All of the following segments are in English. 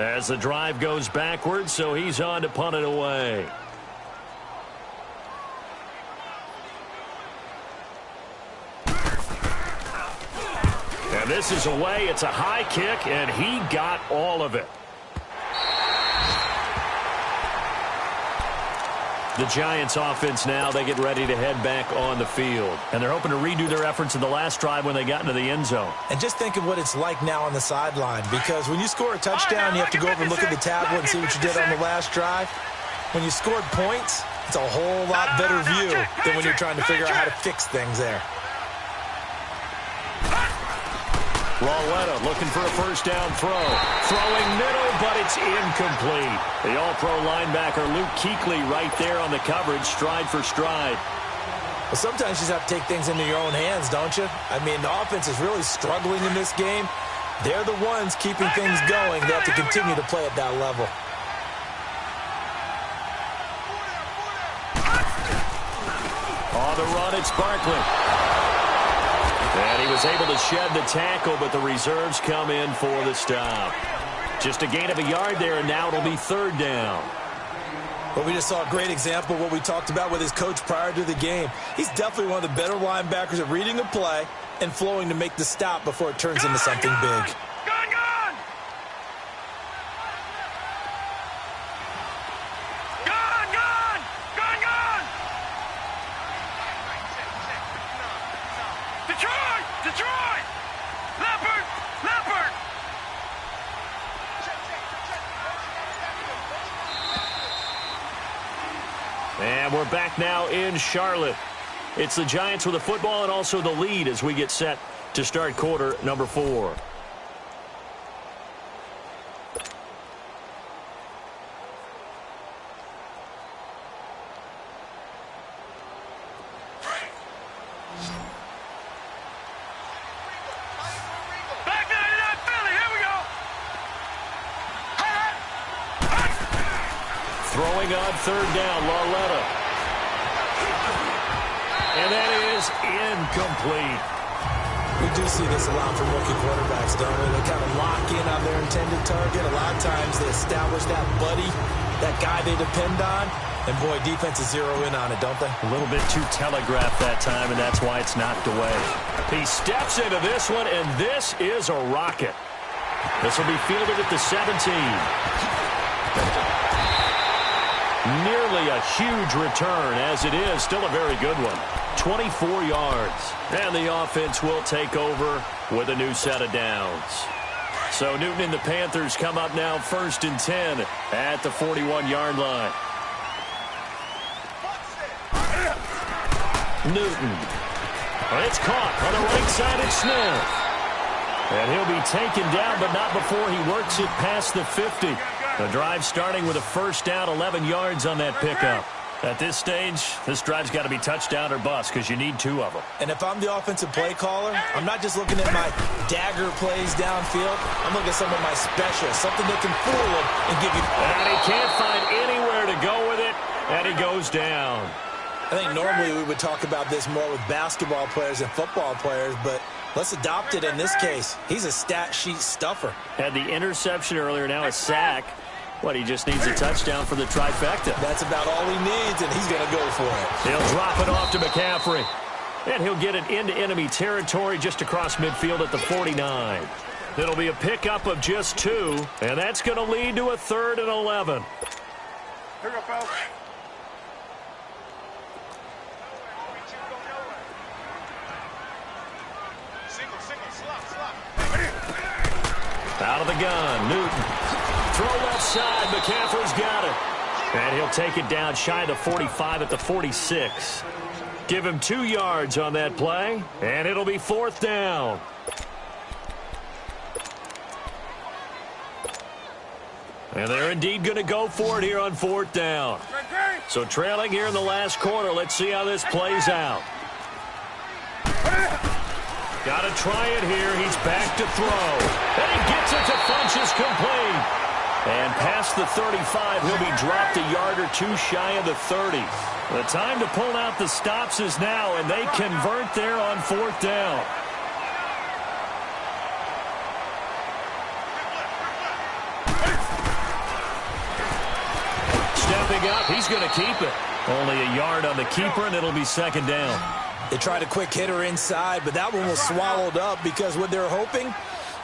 As the drive goes backwards, so he's on to punt it away. And this is away. It's a high kick, and he got all of it. The Giants offense now, they get ready to head back on the field. And they're hoping to redo their efforts in the last drive when they got into the end zone. And just think of what it's like now on the sideline, because when you score a touchdown, you have to go over and look at the tablet and see what you did on the last drive. When you scored points, it's a whole lot better view than when you're trying to figure out how to fix things there. Lauletta looking for a first down throw. Throwing middle, but it's incomplete. The all-pro linebacker Luke Kuechly right there on the coverage, stride for stride. Well, sometimes you just have to take things into your own hands, don't you? I mean, the offense is really struggling in this game. They're the ones keeping things going. They have to continue to play at that level. On the run, it's Barkley. And he was able to shed the tackle, but the reserves come in for the stop. Just a gain of a yard there, and now it'll be third down. Well, we just saw a great example of what we talked about with his coach prior to the game. He's definitely one of the better linebackers at reading a play and flowing to make the stop before it turns into something big. And we're back now in Charlotte. It's the Giants with the football and also the lead as we get set to start quarter number 4. Throwing on third down, Lauletta. And that is incomplete. We do see this a lot from rookie quarterbacks, don't we? They kind of lock in on their intended target. A lot of times they establish that buddy, that guy they depend on. And, boy, defenses zero in on it, don't they? A little bit too telegraphed that time, and that's why it's knocked away. He steps into this one, and this is a rocket. This will be fielded at the 17. Nearly a huge return, as it is still a very good one. 24 yards. And the offense will take over with a new set of downs. So Newton and the Panthers come up now 1st and 10 at the 41-yard line. Newton. It's caught on the right side of Smith. And he'll be taken down, but not before he works it past the 50. The drive starting with a first down, 11 yards on that pickup. At this stage, this drive's got to be touchdown or bust because you need 2 of them. And if I'm the offensive play caller, I'm not just looking at my dagger plays downfield. I'm looking at some of my specials, something that can fool him and give you... And he can't find anywhere to go with it, and he goes down. I think normally we would talk about this more with basketball players and football players, but let's adopt it in this case. He's a stat sheet stuffer. Had the interception earlier, now a sack. What, he just needs a touchdown for the trifecta. That's about all he needs, and he's going to go for it. He'll drop it off to McCaffrey. And he'll get it into enemy territory just across midfield at the 49. It'll be a pickup of just 2, and that's going to lead to a 3rd and 11. Here we go, fellas. Out of the gun, Newton. Throw left side, McCaffrey's got it. And he'll take it down shy of the 45 at the 46. Give him 2 yards on that play, and it'll be 4th down. And they're indeed going to go for it here on 4th down. So trailing here in the last quarter, let's see how this plays out. Got to try it here. He's back to throw. And he gets it to Funchess complete. And past the 35, he'll be dropped a yard or 2 shy of the 30. The time to pull out the stops is now, and they convert there on 4th down. Stepping up, he's going to keep it. Only a yard on the keeper, and it'll be second down. They tried a quick hitter inside, but that one was swallowed up because what they're hoping,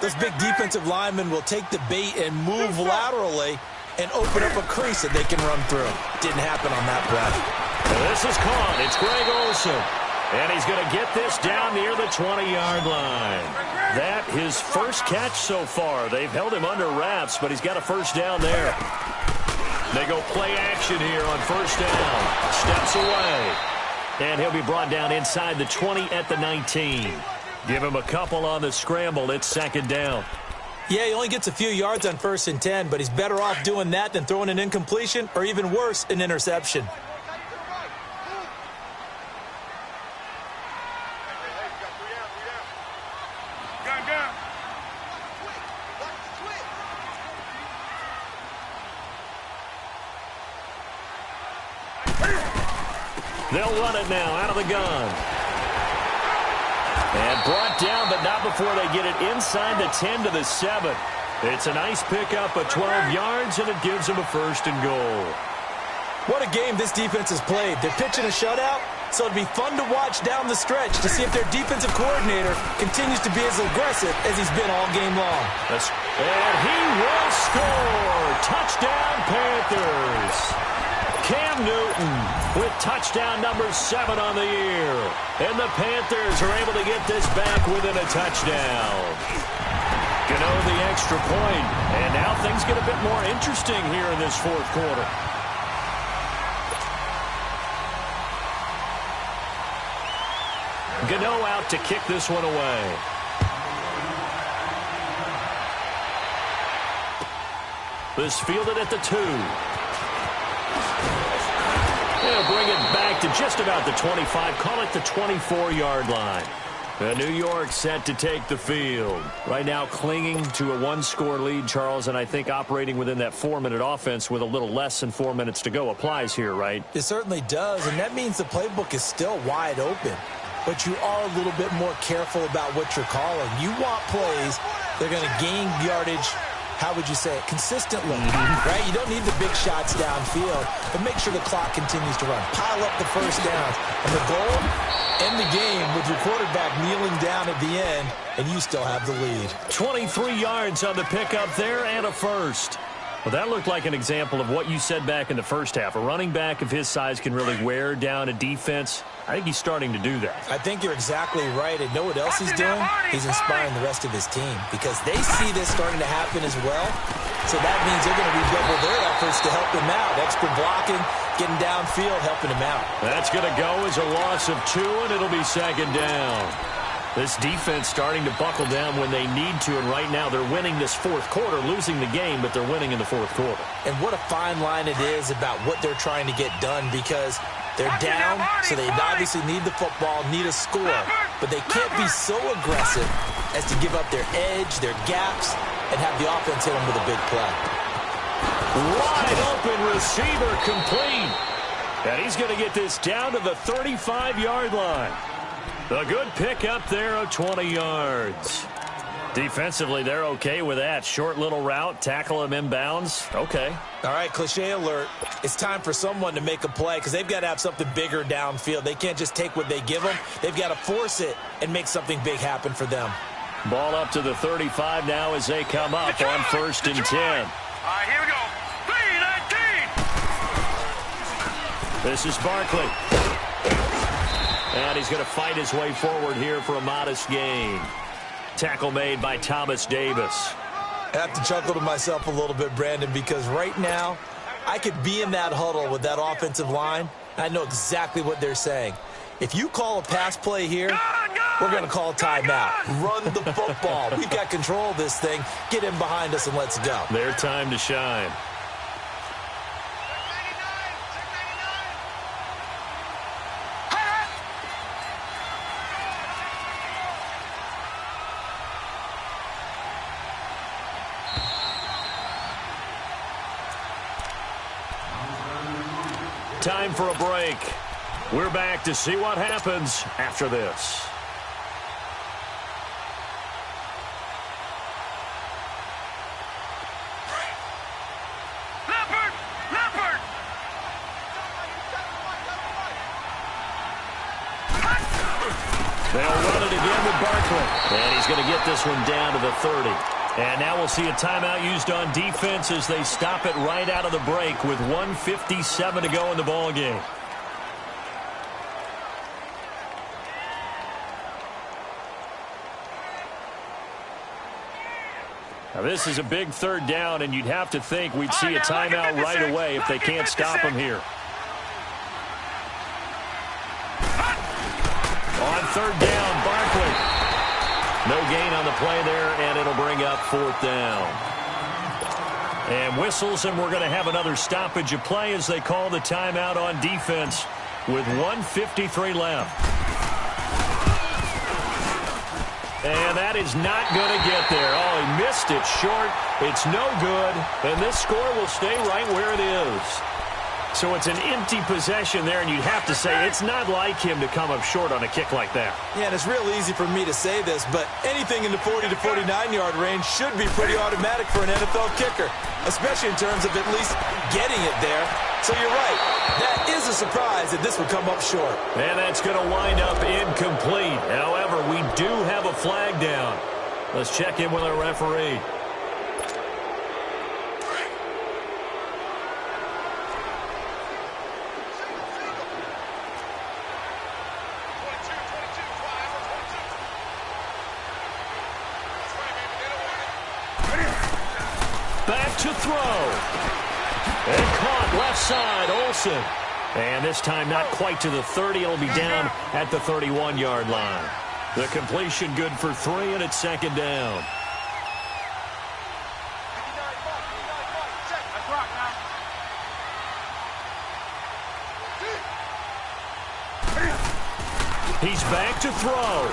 those big defensive linemen will take the bait and move laterally and open up a crease that they can run through. Didn't happen on that play. This is caught. It's Greg Olsen. And he's going to get this down near the 20-yard line. That his first catch so far. They've held him under wraps, but he's got a first down there. They go play action here on first down. Steps away. And he'll be brought down inside the 20 at the 19. Give him a couple on the scramble. It's second down. Yeah, he only gets a few yards on 1st and 10, but he's better off doing that than throwing an incompletion or even worse, an interception. They'll run it now out of the gun. And brought down, but not before they get it inside the 10 to the 7. It's a nice pickup of 12 yards, and it gives them a 1st and goal. What a game this defense has played. They're pitching a shutout, so it'll be fun to watch down the stretch to see if their defensive coordinator continues to be as aggressive as he's been all game long. And he will score. Touchdown, Panthers. Cam Newton with touchdown number 7 on the year. And the Panthers are able to get this back within a touchdown. Gano the extra point. And now things get a bit more interesting here in this 4th quarter. Gano out to kick this one away. This fielded at the 2. They'll bring it back to just about the 25. Call it the 24-yard line. New York set to take the field. Right now clinging to a 1-score lead, Charles, and I think operating within that 4-minute offense with a little less than 4 minutes to go applies here, right? It certainly does, and that means the playbook is still wide open. But you are a little bit more careful about what you're calling. You want plays that are going to gain yardage, how would you say it, consistently, right? You don't need the big shots downfield, but make sure the clock continues to run. Pile up the first downs. And the goal, end the game with your quarterback kneeling down at the end, and you still have the lead. 23 yards on the pickup there and a first. Well, that looked like an example of what you said back in the first half. A running back of his size can really wear down a defense. I think he's starting to do that. I think you're exactly right. And know what else he's doing? He's inspiring the rest of his team because they see this starting to happen as well. So that means they're going to redouble their efforts to help him out. Extra blocking, getting downfield, helping him out. That's going to go as a loss of 2, and it'll be second down. This defense starting to buckle down when they need to, and right now they're winning this 4th quarter, losing the game, but they're winning in the 4th quarter. And what a fine line it is about what they're trying to get done because they're down, so they obviously need the football, need a score, but they can't be so aggressive as to give up their edge, their gaps, and have the offense hit them with a big play. Wide open receiver complete. And he's going to get this down to the 35-yard line. A good pickup there of 20 yards. Defensively, they're okay with that. Short little route, tackle him inbounds. Okay. All right, cliche alert. It's time for someone to make a play because they've got to have something bigger downfield. They can't just take what they give them. They've got to force it and make something big happen for them. Ball up to the 35 now as they come up on 1st and 10. All right, here we go. 3-19. This is Barkley. And he's going to fight his way forward here for a modest gain. Tackle made by Thomas Davis. I have to chuckle to myself a little bit, Brandon, because right now I could be in that huddle with that offensive line. I know exactly what they're saying. If you call a pass play here, we're going to call a timeout. Run the football. We've got control of this thing. Get in behind us and let's go. Their time to shine. Time for a break. We're back to see what happens after this. run it again with Barkley. And he's going to get this one down to the 30. And now we'll see a timeout used on defense as they stop it right out of the break with 1:57 to go in the ballgame. Now this is a big third down, and you'd have to think we'd see a timeout right away if they can't stop him here. On third down, Barkley. No gain on the play there, and it'll bring up fourth down. And whistles, and we're going to have another stoppage of play as they call the timeout on defense with 1:53 left. And that is not going to get there. Oh, he missed it short. It's no good. And this score will stay right where it is. So it's an empty possession there, and you'd have to say it's not like him to come up short on a kick like that. Yeah, and it's real easy for me to say this, but anything in the 40 to 49-yard range should be pretty automatic for an NFL kicker, especially in terms of at least getting it there. So you're right. That is a surprise that this would come up short. And that's going to wind up incomplete. However, we do have a flag down. Let's check in with our referee. Back to throw. And caught left side, Olsen. And this time not quite to the 30. It'll be down at the 31-yard line. The completion good for 3, and it's second down. He's back to throw.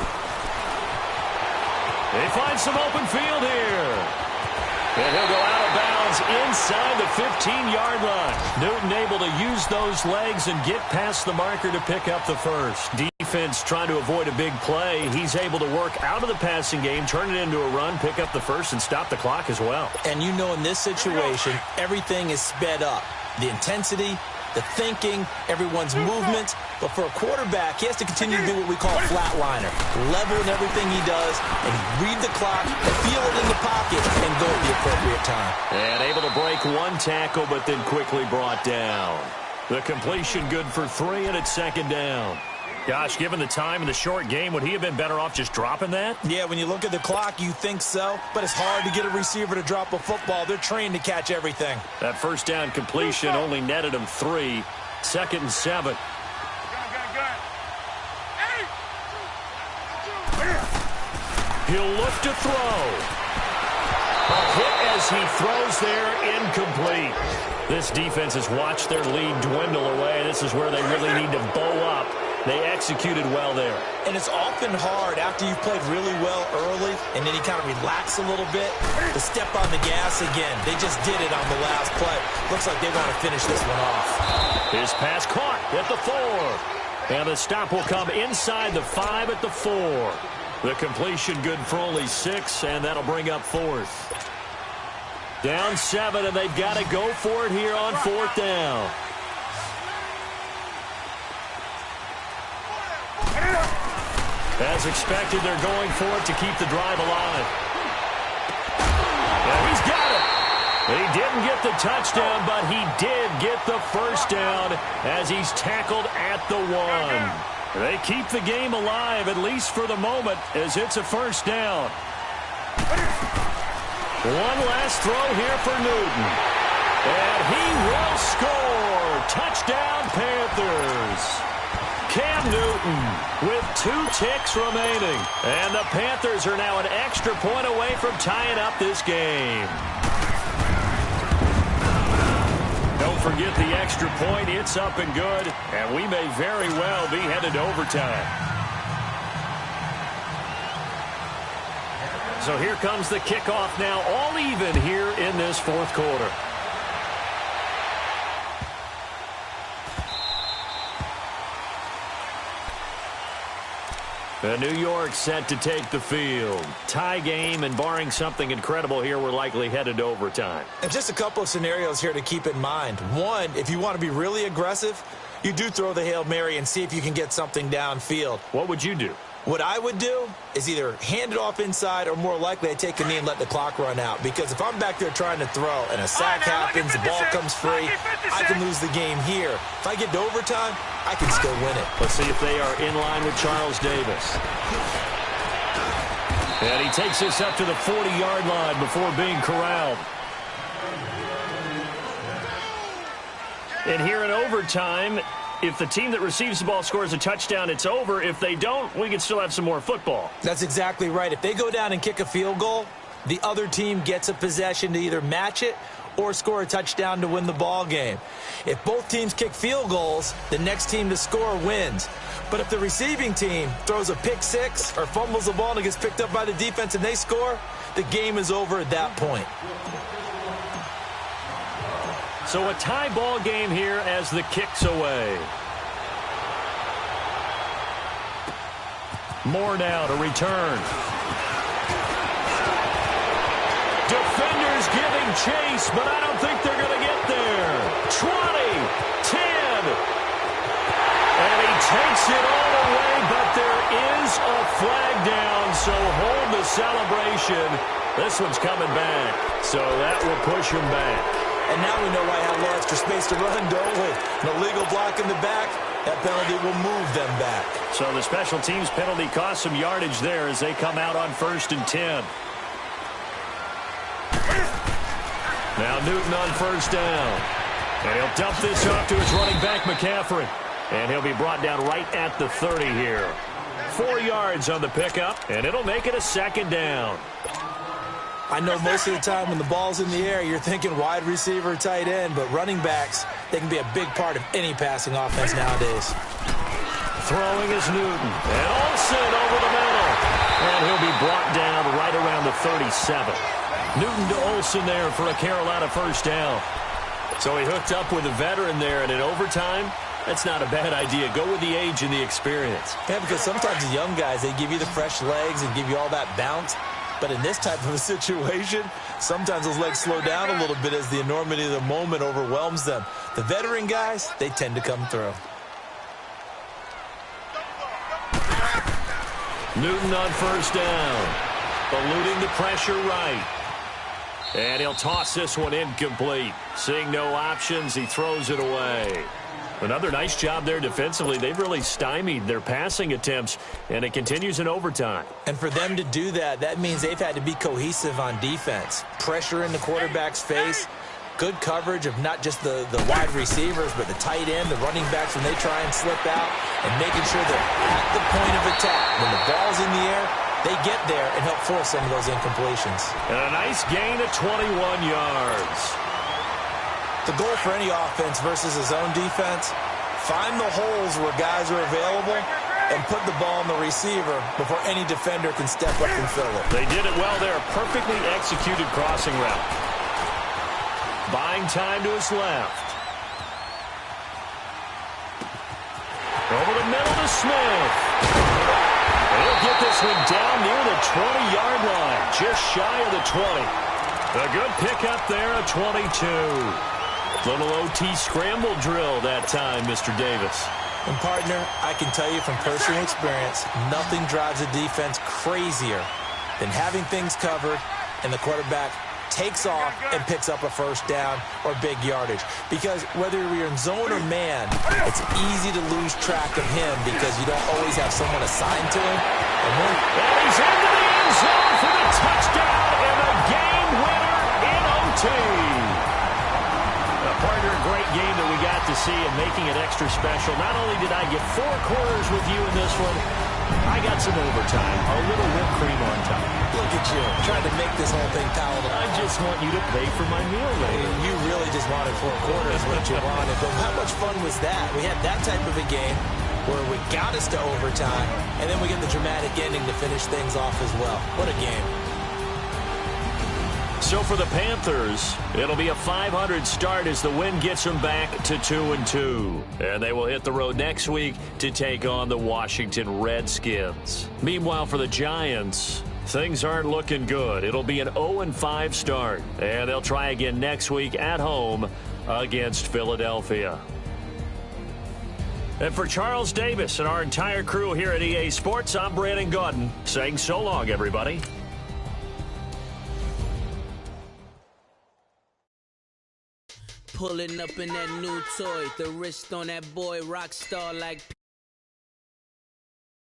They find some open field here. And he'll go out of bounds inside the 15-yard line. Newton able to use those legs and get past the marker to pick up the first. Defense trying to avoid a big play. He's able to work out of the passing game, turn it into a run, pick up the first, and stop the clock as well. And you know in this situation, everything is sped up. The intensity, the thinking, everyone's movement. But for a quarterback, he has to continue to do what we call flatliner. Level in everything he does, and read the clock, feel it in the pocket, and go at the appropriate time. And able to break one tackle, but then quickly brought down. The completion good for 3, and it's second down. Gosh, given the time in the short game, would he have been better off just dropping that? Yeah, when you look at the clock, you think so. But it's hard to get a receiver to drop a football. They're trained to catch everything. That first down completion only netted him 3. Second and 7. He'll look to throw. A hit as he throws there, incomplete. This defense has watched their lead dwindle away. This is where they really need to bow up. They executed well there. And it's often hard after you've played really well early and then you kind of relax a little bit to step on the gas again. They just did it on the last play. Looks like they want to finish this one off. His pass caught at the 4. And the stop will come inside the 5 at the 4. The completion good for only 6, and that'll bring up fourth. Down 7, and they've got to go for it here on fourth down. As expected, they're going for it to keep the drive alive. And he's got it. He didn't get the touchdown, but he did get the first down as he's tackled at the 1. They keep the game alive, at least for the moment, as it's a first down. One last throw here for Newton. And he will score. Touchdown, Panthers. Cam Newton with 2 ticks remaining. And the Panthers are now an extra point away from tying up this game. Don't forget the extra point. It's up and good. And we may very well be headed to overtime. So here comes the kickoff now, all even here in this fourth quarter. New York set to take the field. Tie game, and barring something incredible here, we're likely headed to overtime. And just a couple of scenarios here to keep in mind. One, if you want to be really aggressive, you do throw the Hail Mary and see if you can get something downfield. What would you do? What I would do is either hand it off inside or more likely I take a knee and let the clock run out. Because if I'm back there trying to throw and a sack happens, the ball comes free, I can lose the game here. If I get to overtime, I can still win it. Let's see if they are in line with Charles Davis. And he takes this up to the 40-yard line before being corralled. And here in overtime, if the team that receives the ball scores a touchdown, it's over. If they don't, we can still have some more football. That's exactly right. If they go down and kick a field goal, the other team gets a possession to either match it or score a touchdown to win the ball game. If both teams kick field goals, the next team to score wins. But if the receiving team throws a pick six or fumbles the ball and it gets picked up by the defense and they score, the game is over at that point. So a tie ball game here as the kick's away. Moore now to return. Defenders giving chase, but I don't think they're going to get there. 20, 10. And he takes it all away, but there is a flag down, so hold the celebration. This one's coming back, so that will push him back. And now we know why I have a little extra space to run, don't we? An illegal block in the back, that penalty will move them back. So the special teams penalty cost some yardage there as they come out on 1st and 10. Now Newton on 1st down. And he'll dump this off to his running back, McCaffrey. And he'll be brought down right at the 30 here. 4 yards on the pickup, and it'll make it a 2nd down. I know most of the time when the ball's in the air, you're thinking wide receiver, tight end, but running backs, they can be a big part of any passing offense nowadays. Throwing is Newton. And Olsen over the middle. And he'll be brought down right around the 37. Newton to Olsen there for a Carolina 1st down. So he hooked up with a veteran there, and in overtime, that's not a bad idea. Go with the age and the experience. Yeah, because sometimes the young guys, they give you the fresh legs and give you all that bounce. But in this type of a situation, sometimes those legs slow down a little bit as the enormity of the moment overwhelms them. The veteran guys, they tend to come through. Newton on 1st down. Eluding the pressure right. And he'll toss this one incomplete. Seeing no options, he throws it away. Another nice job there defensively. They've really stymied their passing attempts, and it continues in overtime. And for them to do that, that means they've had to be cohesive on defense. Pressure in the quarterback's face, good coverage of not just the wide receivers, but the tight end, the running backs when they try and slip out, and making sure they're at the point of attack. When the ball's in the air, they get there and help force some of those incompletions. And a nice gain of 21 yards. The goal for any offense versus his own defense, find the holes where guys are available and put the ball on the receiver before any defender can step up and fill it. They did it well there. Perfectly executed crossing route. Buying time to his left. Over the middle to Smith. And he'll get this one down near the 20-yard line, just shy of the 20. A good pickup there, a 22. Little OT scramble drill that time, Mr. Davis. And, partner, I can tell you from personal experience, nothing drives a defense crazier than having things covered and the quarterback takes off and picks up a 1st down or big yardage. Because whether you're in zone or man, it's easy to lose track of him because you don't always have someone assigned to him. And he's into the end zone for the touchdown and a game winner in OT. Partner, a great game that we got to see and making it extra special. Not only did I get 4 quarters with you in this one, I got some overtime, a little whipped cream on top. Look at you, trying to make this whole thing palatable. I just want you to pay for my meal later. You really just wanted 4 quarters, what you wanted. But how much fun was that? We had that type of a game where we got us to overtime, and then we get the dramatic ending to finish things off as well. What a game. So for the Panthers, it'll be a 500 start as the win gets them back to 2-2. And they will hit the road next week to take on the Washington Redskins. Meanwhile, for the Giants, things aren't looking good. It'll be an 0-5 start. And they'll try again next week at home against Philadelphia. And for Charles Davis and our entire crew here at EA Sports, I'm Brandon Gaudin saying so long, everybody. Pulling up in that new toy, the wrist on that boy, rock star like